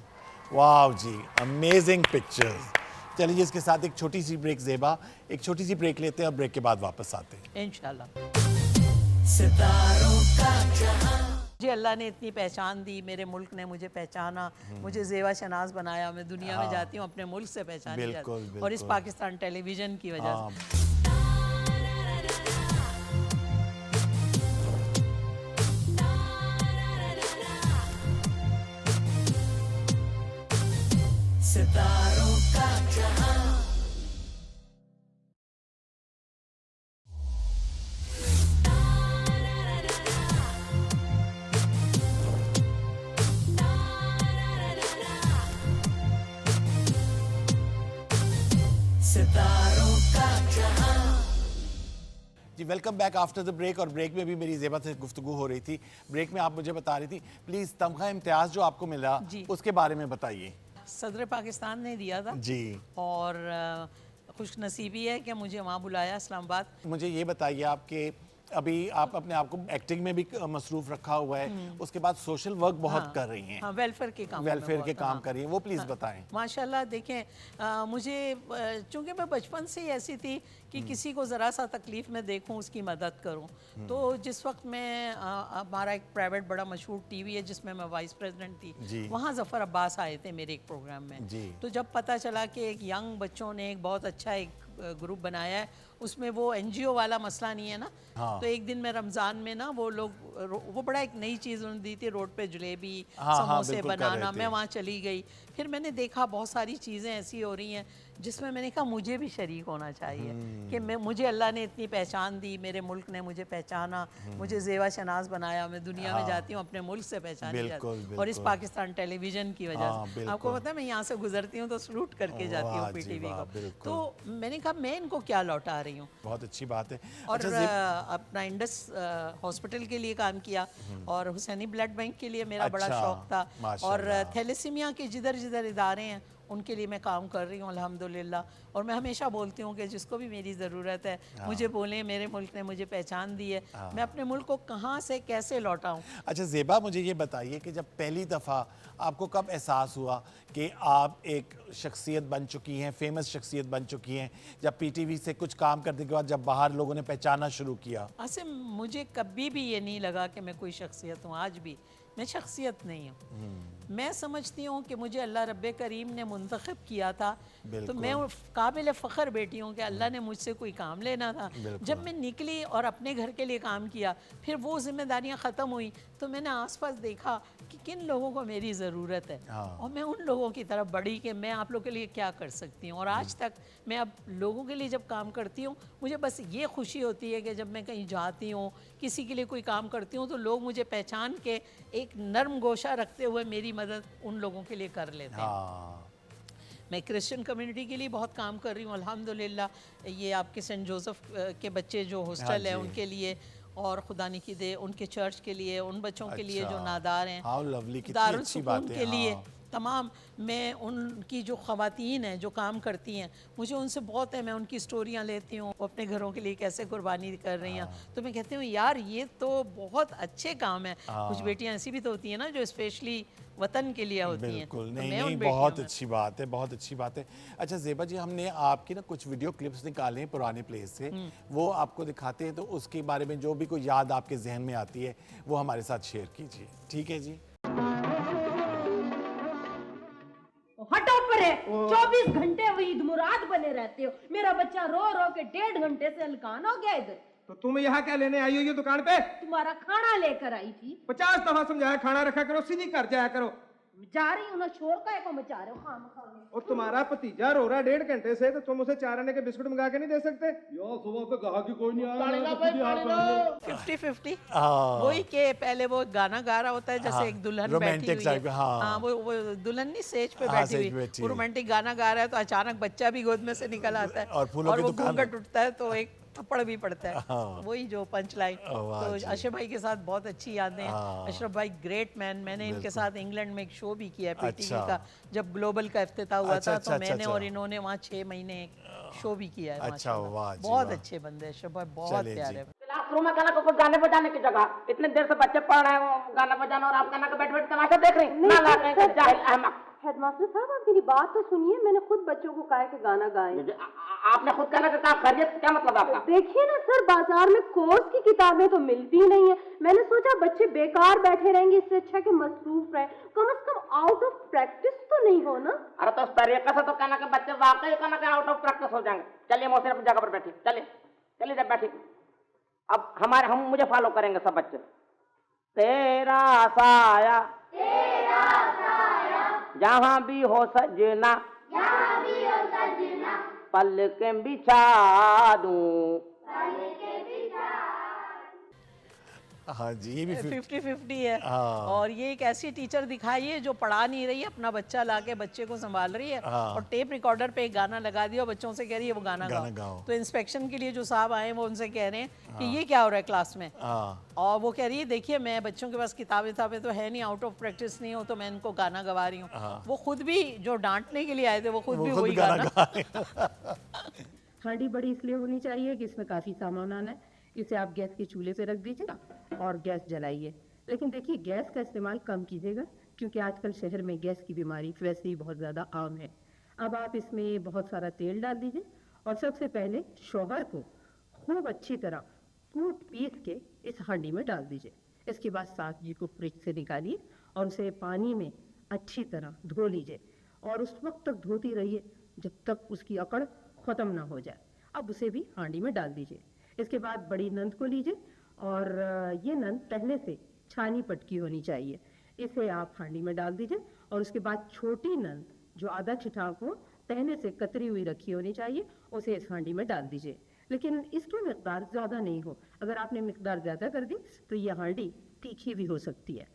वाह जी, अमेजिंग पिक्चर्स। चलिए, इसके साथ एक छोटी सी ब्रेक ज़ेबा, एक छोटी सी ब्रेक लेते हैं और ब्रेक के बाद वापस आते हैं। इंशाल्लाह। सितारों का जहां। मुझे अल्लाह ने इतनी पहचान दी, मेरे मुल्क ने मुझे पहचाना, मुझे ज़ेबा शनाज बनाया। मैं दुनिया में जाती हूँ अपने मुल्क से पहचानी बिल्कुल, जाती हूँ, और इस बिल्कुल। पाकिस्तान टेलीविज़न की वजह हाँ, से। सितारों का जहां सितारों का जहां। जी welcome back after the break. और ब्रेक में भी मेरी ज़ेबा से गुफ्तगू हो रही थी। ब्रेक में आप मुझे बता रही थी, प्लीज़ तमगा इम्तियाज़ जो आपको मिला जी। उसके बारे में बताइए। सदर पाकिस्तान ने दिया था जी और खुश नसीबी है कि मुझे वहाँ बुलाया इस्लामाबाद। मुझे ये बताइए आपके अभी आप अपने आप को एक्टिंग में भी मसरूफ रखा हुआ है, उसके बाद सोशल वर्क बहुत कर रही हैं, हाँ, वेलफेयर के काम वेलफेयर के काम कर रही हैं, वो प्लीज़ बताएं। माशाल्लाह। देखें, मुझे चूंकि मैं बचपन से ही ऐसी थी कि किसी को ज़रा सा तकलीफ़ में देखूं उसकी मदद करूं। तो जिस वक्त मैं हमारा एक प्राइवेट बड़ा मशहूर टीवी है जिसमें मैं वाइस प्रेसिडेंट जी। थी, वहाँ ज़फ़र अब्बास आए थे मेरे एक प्रोग्राम में। जी। तो जब पता चला कि एक यंग बच्चों ने एक बहुत अच्छा एक ग्रुप बनाया है, उसमें वो एनजीओ वाला मसला नहीं है ना। हाँ। तो एक दिन में रमज़ान में ना वो बड़ा एक नई चीज़ उन्होंने दी थी, रोड पे जलेबी हाँ, समोसे बिल्कुल कर बनाना। रहे थे। मैं वहाँ चली गई, फिर मैंने देखा बहुत सारी चीज़ें ऐसी हो रही हैं जिसमें मैंने कहा मुझे भी शरीक होना चाहिए कि मुझे अल्लाह ने इतनी पहचान दी, मेरे मुल्क ने मुझे पहचाना, मुझे ज़ेबा शनाज बनाया, मैं दुनिया में जाती हूँ अपने मुल्क से पहचानी बिल्कुल, जाती हूँ और इस बिल्कुल। पाकिस्तान टेलीविज़न की वजह हाँ, से। बिल्कुल। आपको पता है मैं यहाँ से गुजरती हूँ तो सलूट करके जाती वाह हूँ जी, पीटीवी वाह, को। बिल्कुल। तो मैंने कहा मैं इनको क्या लौटा रही हूँ। बहुत अच्छी बात है। और अच्छा अपना इंडस हॉस्पिटल के लिए काम किया और हुसैनी ब्लड बैंक के लिए मेरा बड़ा अच्छा, शौक था। और माशाल्लाह। थैलेसीमिया के जिधर जिधर इदारे हैं उनके लिए मैं काम कर रही हूँ अल्हम्दुलिल्लाह। और मैं हमेशा बोलती हूँ कि जिसको भी मेरी ज़रूरत है मुझे बोलें, मेरे मुल्क ने मुझे पहचान दी है, मैं अपने मुल्क को कहाँ से कैसे लौटाऊँ। अच्छा ज़ेबा, मुझे ये बताइए कि जब पहली दफ़ा आपको कब एहसास हुआ कि आप एक शख्सियत बन चुकी हैं, फेमस शख्सियत बन चुकी हैं, जब पीटीवी से कुछ काम करने के बाद जब बाहर लोगों ने पहचाना शुरू किया? ऐसे मुझे कभी भी ये नहीं लगा कि मैं कोई शख्सियत हूँ। आज भी मैं शख्सियत नहीं हूँ। मैं समझती हूँ कि मुझे अल्लाह रब्बे करीम ने मुंतखब किया था, तो बिल्कुल। मैं काबिल फ़ख्र बेटी हूँ कि अल्लाह ने मुझसे कोई काम लेना था। बिल्कुल। जब मैं निकली और अपने घर के लिए काम किया, फिर वो जिम्मेदारियाँ ख़त्म हुई तो मैंने आसपास देखा कि किन लोगों को मेरी ज़रूरत है हाँ। और मैं उन लोगों की तरफ बढ़ी कि मैं आप लोगों के लिए क्या कर सकती हूँ। और आज तक मैं अब लोगों के लिए जब काम करती हूँ, मुझे बस ये खुशी होती है कि जब मैं कहीं जाती हूँ, किसी के लिए कोई काम करती हूँ, तो लोग मुझे पहचान के एक नर्म गोशा रखते हुए मेरी मदद उन लोगों के लिए कर लेते हैं। हाँ, मैं क्रिश्चियन कम्युनिटी के लिए बहुत काम कर रही हूँ अल्हम्दुलिल्लाह। ये आपके सेंट जोसेफ के बच्चे जो हॉस्टल है जी। उनके लिए, और खुदा न कीदे उनके चर्च के लिए, उन बच्चों के लिए जो अच्छा। नादार हैं, हाउ लवली, कितनी दारुल अच्छी सुकून बात है। के लिए हाँ। तमाम। मैं उनकी जो ख़वातीन हैं जो काम करती हैं, मुझे उनसे बहुत है, मैं उनकी स्टोरियाँ लेती हूँ, वो अपने घरों के लिए कैसे कुर्बानी कर रही हैं। तो मैं कहती हूँ यार ये तो बहुत अच्छे काम है। कुछ बेटियाँ ऐसी भी तो होती हैं ना जो स्पेशली वतन के लिए होती हैं। बिल्कुल, तो नहीं मैं नहीं, उन बहुत बेटियों में अच्छी बात है, बहुत अच्छी बात है। अच्छा ज़ेबा जी, हमने आपकी ना कुछ वीडियो क्लिप्स निकाले हैं पुराने प्लेस से, वो आपको दिखाते हैं, तो उसके बारे में जो भी कोई याद आपके जहन में आती है वो हमारे साथ शेयर कीजिए। ठीक है जी। हटो परे, 24 घंटे वही इधमुराद बने रहते हो। मेरा बच्चा रो रो के 1.5 घंटे से हलकान हो गया इधर। तो तुम यहाँ क्या लेने आई हो ये दुकान पे? तुम्हारा खाना लेकर आई थी। 50 दफा समझाया खाना रखा करो, सीधी घर जाया करो। जा रही हूँ ना, शोर का को मचा रहे हो खाम खाने। और तुम्हारा भतीजा रो रहा 1.5 घंटे से, तो तुम उसे 4 आने के बिस्कुट मंगा के नहीं दे सकते? यार सुबह से कहा कि कोई नहीं आया। 50-50 हाँ। वही के पहले वो गाना गा रहा होता है जैसे हाँ, एक दुल्हन romantic बैठी हुई type, है। हाँ। हाँ, वो दुल्हन नहीं स्टेज पे हाँ, बैठी स्टेज पे हुई, बैठी वो हुई। रोमांटिक गाना गा रहा है तो अचानक बच्चा भी गोद में से निकल आता है और फूलों की वो दुकान। घूंघट उठता है तो एक थप्पड़ भी पड़ता है। हाँ। वही जो पंच लाइन। वाह तो जी। अशरफ भाई के साथ बहुत अच्छी यादें हाँ। हैं। अशरफ भाई ग्रेट मैन। मैंने इनके साथ इंग्लैंड में एक शो भी किया है पीटीवी अच्छा। का, जब ग्लोबल का इफ्तिताह हुआ अच्छा, था अच्छा, तो अच्छा, मैंने अच्छा। और इन्होंने वहाँ 6 महीने एक शो भी किया है। अच्छा, माशाल्लाह। वाह जी, बहुत वाह। अच्छे बंदे हैं अशरफ भाई, बहुत चलिए प्यारे जी। हैं। क्लासरूम में कहना कुछ गाने बजाने की जगह इतने देर से बच्चे पढ़ रहे हैं गाना बजाना, और आप कहना कि बैठ बैठ तमाशा देख रही हैं। ना ला कहीं का जाहिल अहमक। हेडमास्टर साहब, आप मेरी बात तो सुनिए। मैंने खुद बच्चों को कहा कि गाना गाएं। आपने खुद कहना कि कहा खैरियत, क्या मतलब आपका? देखिए ना सर, बाजार में कोर्स की किताबें तो मिलती ही नहीं है। मैंने सोचा बच्चे बेकार बैठे रहेंगे, इससे अच्छा कि मसरूफ रहे, कम से कम आउट ऑफ प्रैक्टिस तो नहीं हो ना। अरे तो उस तरीके से तो कहना कि बच्चे वाकई कहना कि आउट ऑफ प्रैक्टिस हो जाएंगे। चलिए मोहसिन अपनी जगह पर बैठिए, चलिए चलिए जब बैठिए। अब हम मुझे फॉलो करेंगे सब बच्चे। तेरा साया जहाँ भी हो सजना पलकें बिछा दूं। हाँ जी, ये भी 50-50 है। हाँ। और ये एक ऐसी टीचर दिखाई है जो पढ़ा नहीं रही है, अपना बच्चा लाके बच्चे को संभाल रही है हाँ। और टेप रिकॉर्डर पे एक गाना लगा दिया और बच्चों से कह रही है वो गाना गाना गाओ। गाओ। तो इंस्पेक्शन के लिए जो साहब आए हैं वो उनसे कह रहे हैं कि ये क्या हो रहा है क्लास में। हाँ, और वो कह रही है देखिए मैं बच्चों के पास किताबें तो है नहीं, आउट ऑफ प्रैक्टिस नहीं हो तो मैं इनको गाना गवा रही हूँ। वो खुद भी जो डांटने के लिए आए थे वो खुद भी वही गाना। गा रहे हैं। हांडी बड़ी इसलिए होनी चाहिए कि इसमें काफ़ी सामान आना है। इसे आप गैस के चूल्हे पे रख दीजिएगा और गैस जलाइए। लेकिन देखिए गैस का इस्तेमाल कम कीजिएगा क्योंकि आजकल शहर में गैस की बीमारी वैसे ही बहुत ज़्यादा आम है। अब आप इसमें बहुत सारा तेल डाल दीजिए और सबसे पहले शौहर को खूब अच्छी तरह कूट पीस के इस हांडी में डाल दीजिए। इसके बाद साग जी को फ्रिज से निकालिए और उसे पानी में अच्छी तरह धो लीजिए और उस वक्त तक धोती रहिए जब तक उसकी अकड़ ख़त्म ना हो जाए। अब उसे भी हांडी में डाल दीजिए। इसके बाद बड़ी नंद को लीजिए और ये नंद पहले से छानी पटकी होनी चाहिए, इसे आप हांडी में डाल दीजिए। और उसके बाद छोटी नंद जो आधा छिठाक हो, पहले से कतरी हुई रखी होनी चाहिए, उसे इस हांडी में डाल दीजिए। लेकिन इसकी मिकदार ज़्यादा नहीं हो, अगर आपने मिकदार ज़्यादा कर दी तो ये हांडी तीखी भी हो सकती है।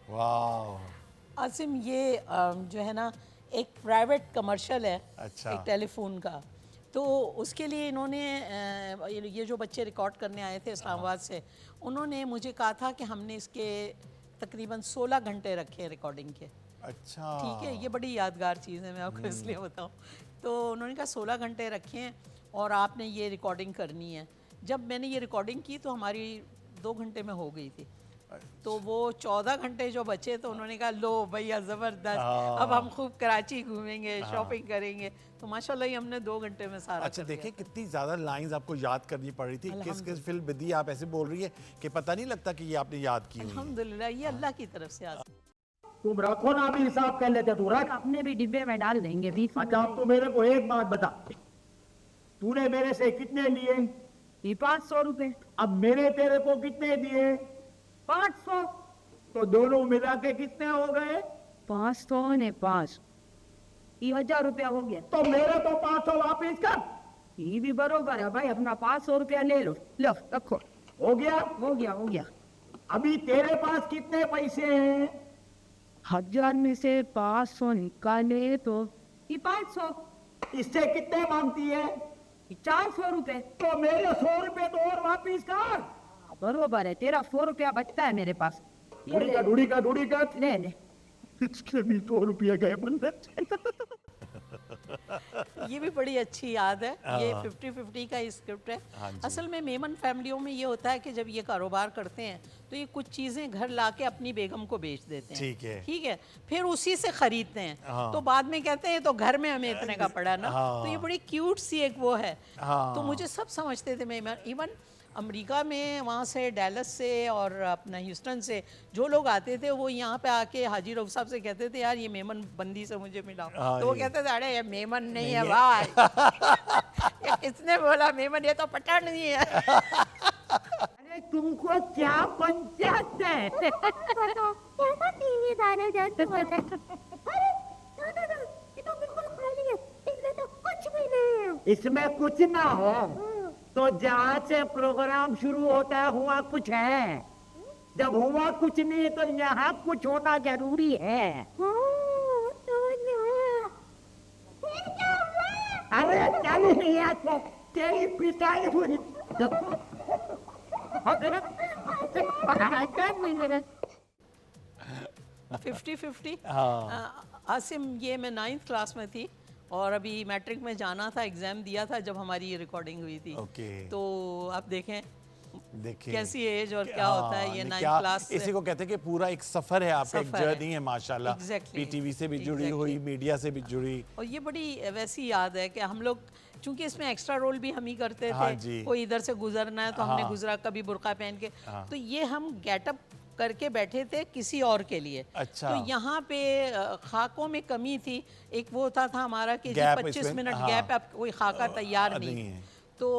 वाह, आसिम ये जो है ना एक प्राइवेट कमर्शियल है अच्छा। एक टेलीफोन का, तो उसके लिए इन्होंने ये जो बच्चे रिकॉर्ड करने आए थे इस्लामाबाद से, उन्होंने मुझे कहा था कि हमने इसके तकरीबन 16 घंटे रखे हैं रिकॉर्डिंग के। अच्छा, ठीक है, ये बड़ी यादगार चीज़ है, मैं आपको इसलिए बताऊं। तो उन्होंने कहा 16 घंटे रखे हैं और आपने ये रिकॉर्डिंग करनी है। जब मैंने ये रिकॉर्डिंग की तो हमारी 2 घंटे में हो गई थी। तो वो 14 घंटे जो बचे तो उन्होंने कहा लो भैया ज़बरदस्त, अब हम खूब कराची घूमेंगे, शॉपिंग करेंगे। तो माशाल्लाह ये हमने 2 घंटे में सारा अच्छा कर दिया। देखिए कितनी ज़्यादा लाइंस आपको याद करनी पड़ रही थी। किस किस फिल्म विधि आप ऐसे बोल रही है कि पता नहीं लगता कि ये आपने याद की हुई है। अल्हम्दुलिल्लाह ये अल्लाह की तरफ से आता है। तुम रखो ना, अभी हिसाब कर लेते, तू रख। अपने भी डिब्बे में डाल देंगे 20। अच्छा अब तू मेरे को एक बात बता, तूने मेरे से कितने लिए? 500 रुपये। अब मेरे तेरे को कितने दिए? 500। तो दोनों मिला के कितने हो गए? 500 ने 5, ये 1000 रुपया हो गया। तो मेरे तो 500 वापिस कर। ये भी बरोबर है भाई, अपना 500 रुपया ले लो, लो रखो। हो गया? हो गया हो गया। अभी तेरे पास कितने पैसे हैं? 1000 में से 500 निकाले तो ये 500, इससे कितने मांगती है? 400 रुपये। तो मेरे 100 रुपए तो और वापिस कर। बरोबर है, तेरा 100 रुपया बचता है मेरे पास। ढूढ़ी का ले ले। इसके भी 100 रुपया गए बंदे। ये भी बड़ी अच्छी याद है। ये 50-50 का स्क्रिप्ट है। हाँ जी। असल में मेमन फैमिलियों में ये होता है कि जब ये कारोबार करते हैं तो ये कुछ चीज़ें घर लाके अपनी बेगम को बेच देते हैं। ठीक है, फिर उसी से खरीदते हैं। हाँ। तो बाद में कहते हैं तो घर में हमें इतने का पड़ा ना। हाँ। तो ये बड़ी क्यूट सी एक वो है। हाँ। तो मुझे सब समझते थे मेमन, इवन अमेरिका में वहाँ से डैलस से और अपना ह्यूस्टन से जो लोग आते थे वो यहाँ पे आके हाजी रऊफ साहब से कहते थे यार ये मेमन बंदी से मुझे मिला। तो वो कहते थे अरे ये मेमन नहीं है भाई। ये किसने बोला मेमन, ये तो पठान नहीं है। अरे तुमको क्या पंचायत है? इसमें कुछ ना हो तो जहाँ से प्रोग्राम शुरू होता है हुआ कुछ है, जब हुआ कुछ नहीं तो यहाँ कुछ होना जरूरी है। अरे चल नहीं आता, तेरी पिटाई हुई। 50-50। हाँ। आसिम ये मैं 9th क्लास में थी और अभी मैट्रिक में जाना था, एग्ज़ाम दिया था जब हमारी ये रिकॉर्डिंग हुई थी। ओके। तो आप देखें देखिए कैसी एज और क्या होता है ये 9th क्या क्लास से। इसी को कहते हैं कि पूरा एक सफर है आपका, एक सफ़र है। जर्नी है माशाल्लाह। Exactly, पीटीवी से भी जुड़ी exactly। हुई, मीडिया से भी जुड़ी। और ये बड़ी वैसी याद है कि हम लोग चूंकि इसमें एक्स्ट्रा रोल भी हम ही करते थे। हाँ जी। कोई इधर से गुजरना है तो हमने हाँ। गुजरा, कभी बुर्का पहन के। हाँ। तो ये हम गेटअप करके बैठे थे किसी और के लिए। अच्छा। तो यहाँ पे खाकों में कमी थी। एक वो होता था हमारा कि जी गैप 25 इसमें, मिनट हाँ। गैप, अब कोई खाका तैयार नहीं नहीं है। तो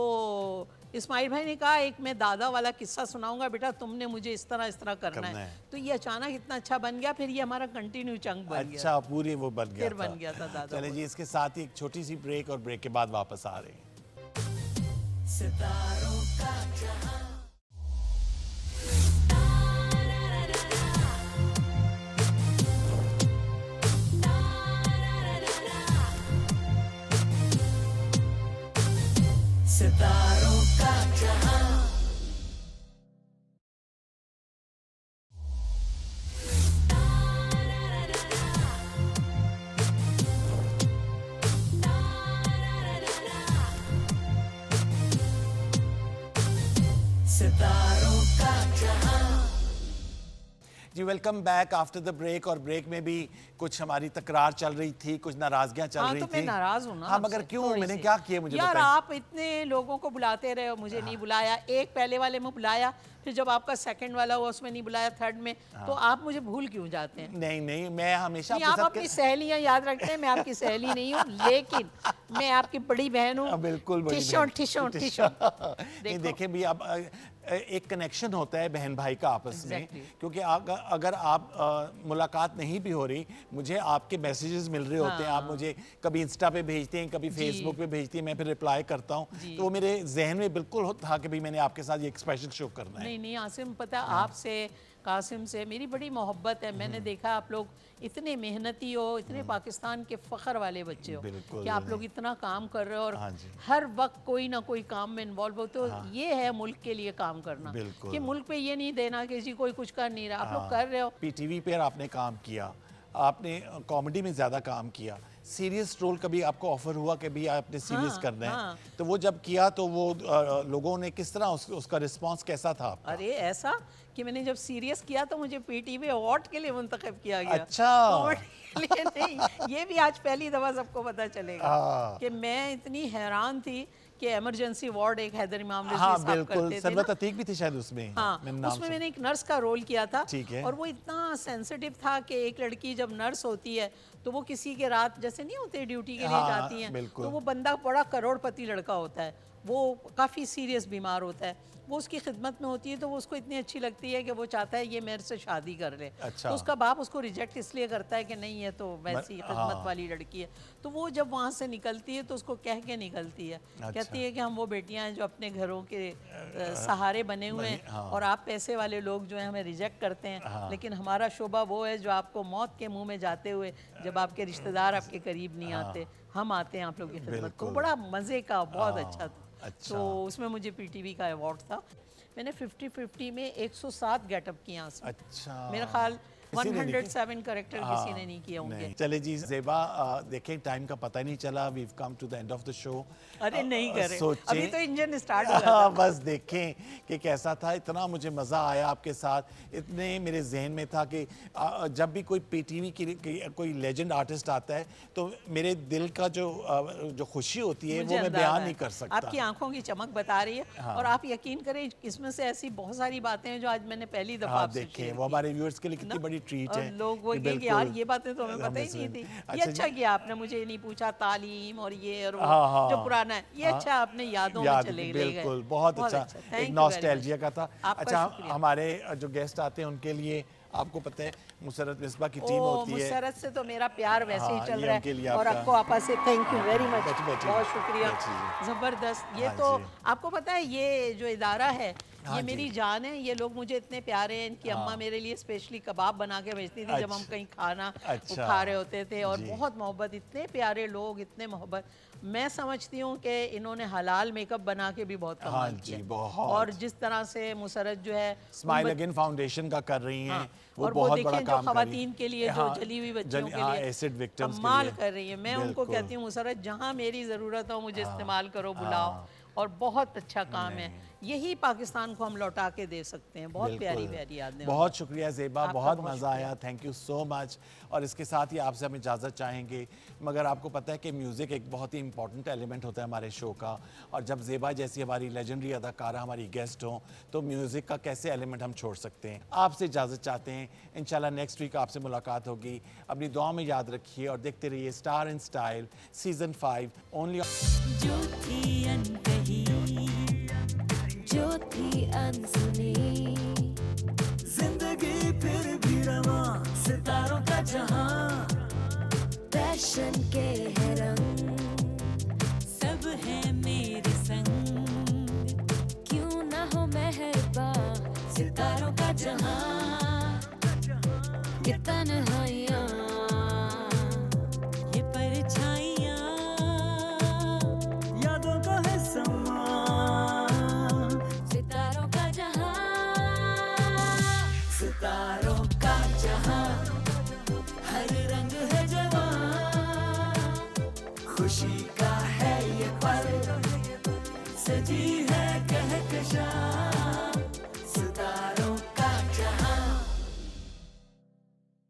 इस्माइल भाई ने कहा एक मैं दादा वाला किस्सा सुनाऊंगा बेटा, तुमने मुझे इस तरह करना है। तो ये अचानक इतना अच्छा बन गया, फिर ये हमारा कंटिन्यू चंक बन गया। अच्छा, पूरी वो बन गया फिर बन गया था दादा। चले जी, इसके साथ ही एक छोटी सी ब्रेक, और ब्रेक के बाद वापस आ रहे हैं। सितारों का जहां सितारों का जहां सितारों का जहां। जी, welcome back after the break. और ब्रेक में भी कुछ हमारी तकरार चल रही थी, कुछ नाराजगियां चल हाँ, रही तो थी। मैं नाराज हूँ ना हाँ, आपसे, मगर क्यों? थोड़ी मैंने सी। क्या किया, मुझे यार बताइए। आप इतने लोगों को बुलाते रहे हो, मुझे नहीं बुलाया। एक पहले वाले में बुलाया, फिर जब आपका सेकंड वाला हुआ उसमें नहीं बुलाया, थर्ड में। तो आप मुझे भूल क्यों जाते हैं? नहीं नहीं, मैं हमेशा नहीं, आपके आप साथ अपनी सहेलियां याद रखते हैं, मैं आपकी सहेली नहीं हूँ, लेकिन मैं आपकी बड़ी बहन हूँ। बिल्कुल बड़ी ठिशों बहन। ठिशों ठिशों। नहीं, देखिए भी, अब एक कनेक्शन होता है बहन भाई का आपस में। Exactly. क्योंकि अगर आप मुलाकात नहीं भी हो रही, मुझे आपके मैसेजेस मिल रहे होते हैं, आप मुझे कभी इंस्टा पे भेजते हैं, कभी फेसबुक पे भेजती हैं, मैं फिर रिप्लाई करता हूँ। तो वो मेरे जहन में बिल्कुल था कि भाई मैंने आपके साथ ये एक स्पेशल शो करना है। नहीं नहीं आसिम, पता है आपसे, कासिम से मेरी बड़ी मोहब्बत है। मैंने देखा आप लोग इतने मेहनती हो, इतने पाकिस्तान के फ़ख्र वाले बच्चे हो बिल्कुल। कि आप लोग इतना काम कर रहे हो और हाँ जी। हर वक्त कोई ना कोई काम में इन्वॉल्व होते हो। ये है मुल्क के लिए काम करना, बिल्कुल। कि मुल्क पे ये नहीं देना कि जी कोई कुछ कर नहीं रहा, आप लोग कर रहे हो। पीटीवी पर आपने काम किया, आपने कॉमेडी में ज़्यादा काम किया। सीरियस रोल कभी आपको ऑफर हुआ कि भी आपने सीरियस करना है? हाँ। तो वो जब किया तो वो लोगों ने किस तरह उसका रिस्पांस कैसा था आपका? अरे ऐसा कि मैंने जब सीरियस किया तो मुझे पीटीवी अवार्ड के लिए मुंतखब किया गया। अच्छा। कॉमेडी के लिए नहीं, ये भी आज पहली दफा सबको पता चलेगा हाँ। कि मैं इतनी हैरान थी कि इमरजेंसी वार्ड एक हैदर इमाम रज़ी हाँ, साहब बिल्कुल। करते थे सरवत ना। अतीक भी थी शायद उसमें। हाँ, मैंने नाम उसमें सुना। मैंने एक नर्स का रोल किया था। ठीक है। और वो इतना सेंसिटिव था कि एक लड़की जब नर्स होती है तो वो किसी के रात जैसे नहीं होते ड्यूटी के लिए हाँ, जाती हैं, बिल्कुल। तो वो बंदा बड़ा करोड़पति लड़का होता है, वो काफ़ी सीरियस बीमार होता है, वो उसकी खिदमत में होती है, तो वो उसको इतनी अच्छी लगती है कि वो चाहता है ये मेरे से शादी कर ले। अच्छा। तो उसका बाप उसको रिजेक्ट इसलिए करता है कि नहीं ये तो वैसी हाँ। खिदमत वाली लड़की है। तो वो जब वहाँ से निकलती है तो उसको कह के निकलती है, कहती है कि हम वो बेटियां हैं जो अपने घरों के सहारे बने हुए हैं, हाँ। और आप पैसे वाले लोग जो हैं हमें रिजेक्ट करते हैं, लेकिन हमारा शोभा वो है जो आपको मौत के मुंह में जाते हुए जब आपके रिश्तेदार आपके करीब नहीं आते, हम आते हैं आप लोगों की खिदमत। तो बिल्कुल। बड़ा मज़े का, बहुत अच्छा था। अच्छा। तो उसमें मुझे पीटीवी का अवार्ड था। मैंने 50-50 में 107 गेटअप किए यहाँ से। अच्छा। मेरा ख्याल किसी ने नहीं 107 करेक्टर किसी ने नहीं किए होंगे। नहीं। चले जी ज़ेबा, देखें टाइम का पता ही नहीं चला, we come to the end of the show. अरे नहीं करे, सोचें- अभी तो इंजन स्टार्ट हुआ था। हाँ, बस देखें कि कैसा था। इतना मुझे मज़ा आया आपके साथ, इतने मेरे जहन में था कि जब भी कोई पीटीवी की कोई लेजेंड आर्टिस्ट आता है तो मेरे दिल का जो खुशी होती है वो मुझे मैं अंदाजा बयान है। नहीं कर सकता। आपकी आंखों की चमक बता रही है, और आप यकीन करें इसमें से ऐसी बहुत सारी बातें हैं जो आज मैंने पहली दफा हाँ, आपसे देखें शेयर वो की। हमारे व्यूअर्स के लिए कितनी ना? बड़ी ट्रीट और है। लोग वो कि कहें कि बिल्कुल यार ये बातें तो हमें पता ही हमने नहीं सुनी। थी। ये अच्छा अच्छा जी। किया आपने मुझे ये नहीं पूछा तालीम और ये और वो हाँ, हाँ, जो पुराना है, ये अच्छा आपने यादों में चले ले गए। बिल्कुल, बहुत अच्छा। Thank एक you नॉस्टैल्जिया very का था। much। आपका अच्छा, शुक्रिया। हमारे जो गेस्ट आते हैं उनके लिए आपको पता है मुसरत मिसबा की टीम ओ, होती है। मुसरत से तो मेरा प्यार वैसे ही हाँ, चल ये रहा उनके लिए है, और आपका- आपको आपा से थैंक यू वेरी मच, बैठिए, बैठिए। बहुत शुक्रिया, बैठिए। ज़बरदस्त। ये हाँ तो जी। आपको पता है ये जो इदारा है हाँ ये जी। मेरी जान है। ये लोग मुझे इतने प्यारे हैं, इनकी अम्मा मेरे लिए स्पेशली कबाब बना के भेजती थी जब हम अच्छा। कहीं खाना अच्छा। खा रहे होते थे, और जी। बहुत मोहब्बत, इतने प्यारे लोग, इतने मोहब्बत। मैं समझती हूँ कि इन्होंने हलाल मेकअप बना के भी बहुत हाँ कमाल जी, किया। बहुत। और जिस तरह से मुसरत जो है स्माइल अगेन फाउंडेशन का कर रही हैं, हाँ, वो और वो बहुत बड़ा देखें जो काम कर रही खवातीन हैं। के लिए जो हाँ, जली हुई बच्चियों के हाँ, लिए एसिड विक्टिम्स के कमाल लिए। कर रही है। मैं उनको बिल्कुल। कहती हूँ मुसरत जहाँ मेरी ज़रूरत हो मुझे इस्तेमाल करो, बुलाओ, और बहुत अच्छा काम है। यही पाकिस्तान को हम लौटा के दे सकते हैं। बहुत प्यारी बिल्कुल। प्यारी यादें। बहुत शुक्रिया ज़ेबा, आपका बहुत बहुत मज़ा आया, थैंक यू सो मच। और इसके साथ ही आपसे हम इजाज़त चाहेंगे, मगर आपको पता है कि म्यूज़िक एक बहुत ही इंपॉर्टेंट एलिमेंट होता है हमारे शो का, और जब ज़ेबा जैसी हमारी लेजेंडरी अदाकारा हमारी गेस्ट हों तो म्यूज़िक का कैसे एलिमेंट हम छोड़ सकते हैं। आपसे इजाज़त चाहते हैं, इंशाल्लाह नेक्स्ट वीक आपसे मुलाकात होगी। अपनी दुआ में याद रखिए और देखते रहिए star in style season 5 only. जो थी अनकही, जो थी अनसुनी, जिंदगी फिर भी रवां, सितारों का जहां, पैशन के है रंग, सब है मेरे संग, क्यों ना हो मेहरबान, सितारों का जहां, ये तन्हाइयां, ये परछाइयां, यादों का है समा, सितारों का जहां, सितारों का जहां, हर रंग है जवां, खुशी का है ये पल, सजी है कहकशां।